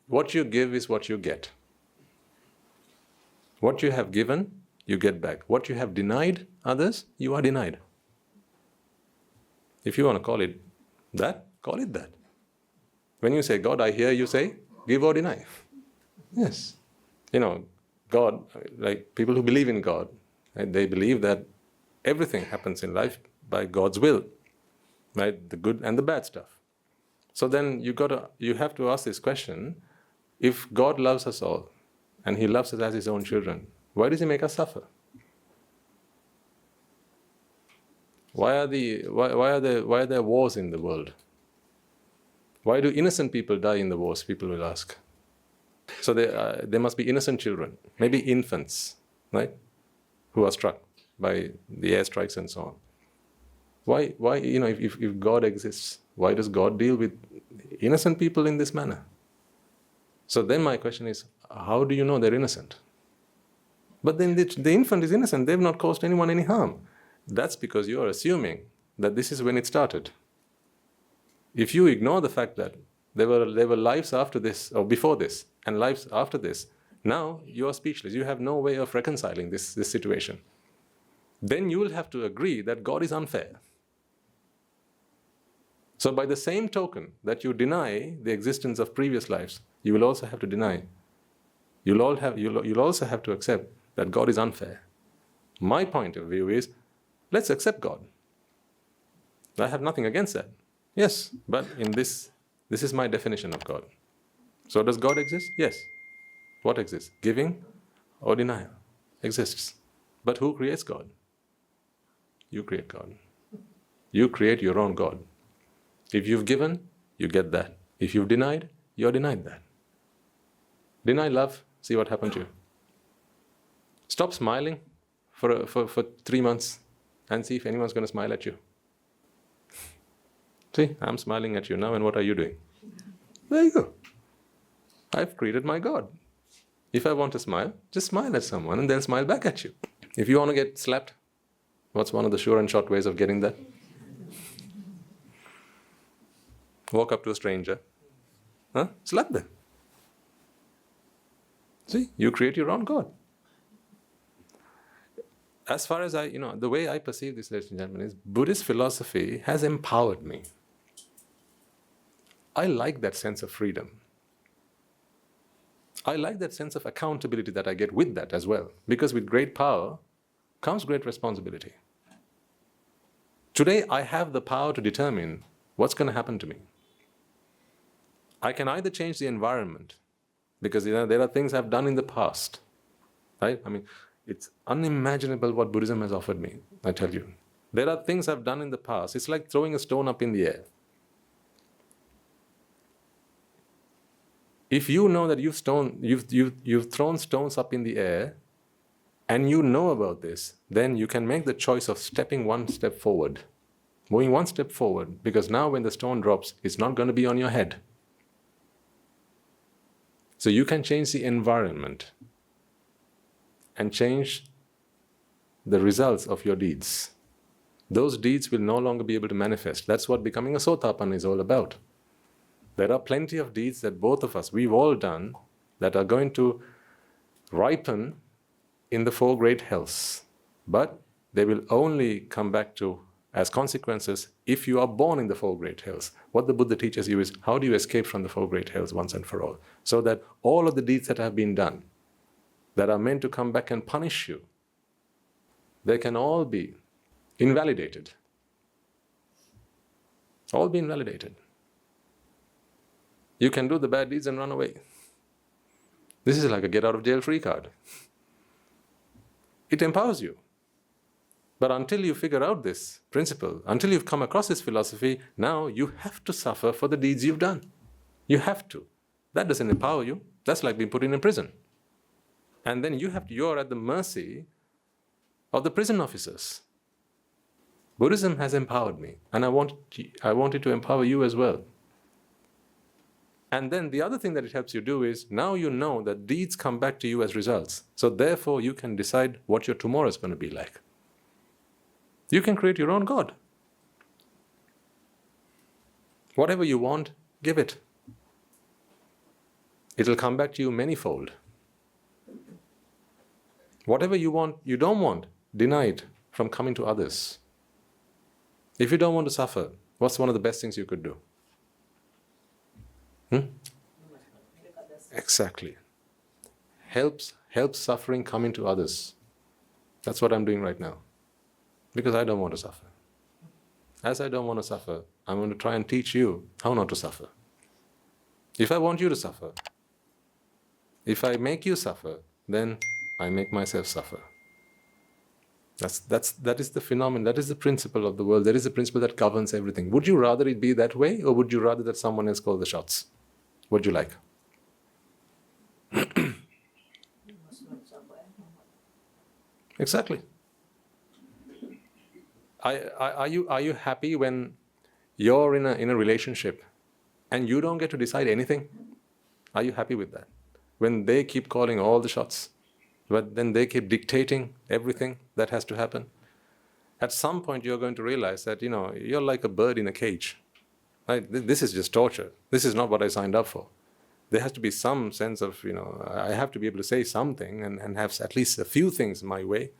What you give is what you get. What you have given, you get back. What you have denied others, you are denied. If you want to call it that, call it that. When you say God, I hear you say, give or deny. Yes. God, like people who believe in God, right, they believe that everything happens in life by God's will, right? The good and the bad stuff. So then you have to ask this question: if God loves us all, and He loves us as His own children, why does He make us suffer? Why are there wars in the world? Why do innocent people die in the wars? People will ask. So there must be innocent children, maybe infants, right, who are struck by the airstrikes and so on. Why? If God exists, why does God deal with innocent people in this manner? So then my question is, how do you know they're innocent? But then the infant is innocent. They've not caused anyone any harm. That's because you are assuming that this is when it started. If you ignore the fact that there were lives after this, or before this, and lives after this, now you are speechless. You have no way of reconciling this situation. Then you will have to agree that God is unfair. So by the same token that you deny the existence of previous lives, you will also have to deny. You'll also have to accept that God is unfair. My point of view is, let's accept God. I have nothing against that. Yes, but in this is my definition of God. So does God exist? Yes. What exists? Giving or denial? Exists. But who creates God? You create God. You create your own God. If you've given, you get that. If you've denied, you're denied that. Deny love, see what happened to you. Stop smiling for 3 months and see if anyone's going to smile at you. See, I'm smiling at you now, and what are you doing? There you go. I've created my God. If I want to smile, just smile at someone and they'll smile back at you. If you want to get slapped, what's one of the sure and short ways of getting that? Walk up to a stranger, slap them. See, you create your own God. As far as the way I perceive this, ladies and gentlemen, is Buddhist philosophy has empowered me. I like that sense of freedom. I like that sense of accountability that I get with that as well. Because with great power comes great responsibility. Today, I have the power to determine what's going to happen to me. I can either change the environment, because there are things I've done in the past, right? I mean, it's unimaginable what Buddhism has offered me, I tell you. There are things I've done in the past. It's like throwing a stone up in the air. If you know that you've thrown stones up in the air, and you know about this, then you can make the choice of stepping one step forward, moving one step forward, because now when the stone drops, it's not going to be on your head. So you can change the environment and change the results of your deeds. Those deeds will no longer be able to manifest. That's what becoming a Sotapanna is all about. There are plenty of deeds that both of us, we've all done, that are going to ripen in the 4 great hells. But they will only come back to as consequences if you are born in the 4 great hells. What the Buddha teaches you is, how do you escape from the 4 great hells once and for all? So that all of the deeds that have been done, that are meant to come back and punish you, they can all be invalidated. All be invalidated. You can do the bad deeds and run away. This is like a get out of jail free card. It empowers you. But until you figure out this principle, until you've come across this philosophy, now you have to suffer for the deeds you've done. You have to. That doesn't empower you. That's like being put in a prison. And then you're at the mercy of the prison officers. Buddhism has empowered me, and I want it to empower you as well. And then the other thing that it helps you do is, now you know that deeds come back to you as results. So therefore you can decide what your tomorrow is going to be like. You can create your own God. Whatever you want, give it. it'll come back to you manyfold. Whatever you want, you don't want, deny it from coming to others. If you don't want to suffer, what's one of the best things you could do? Exactly. Helps suffering coming to others. That's what I'm doing right now. Because I don't want to suffer. As I don't want to suffer, I'm going to try and teach you how not to suffer. If I want you to suffer, if I make you suffer, then I make myself suffer. That is the phenomenon, that is the principle of the world, that is the principle that governs everything. Would you rather it be that way, or would you rather that someone else call the shots? What do you like? Exactly. Are you happy when you're in a relationship and you don't get to decide anything? Are you happy with that? When they keep calling all the shots, but then they keep dictating everything that has to happen? At some point you're going to realize that, you're like a bird in a cage. Right? This is just torture. This is not what I signed up for. There has to be some sense of, I have to be able to say something and have at least a few things my way.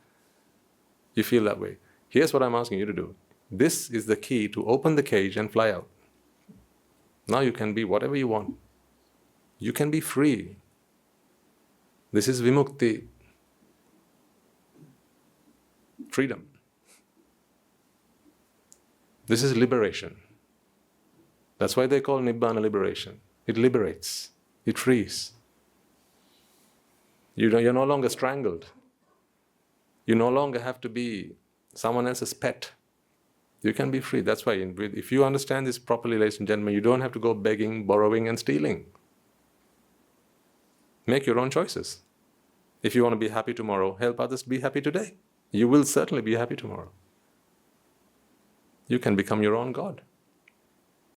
You feel that way. Here's what I'm asking you to do. This is the key to open the cage and fly out. Now you can be whatever you want. You can be free. This is vimukti. Freedom. This is liberation. That's why they call Nibbana liberation. It liberates. It frees. You're no longer strangled. You no longer have to be someone else's pet. You can be free. That's why, if you understand this properly, ladies and gentlemen, you don't have to go begging, borrowing, and stealing. Make your own choices. If you want to be happy tomorrow, help others be happy today. You will certainly be happy tomorrow. You can become your own God.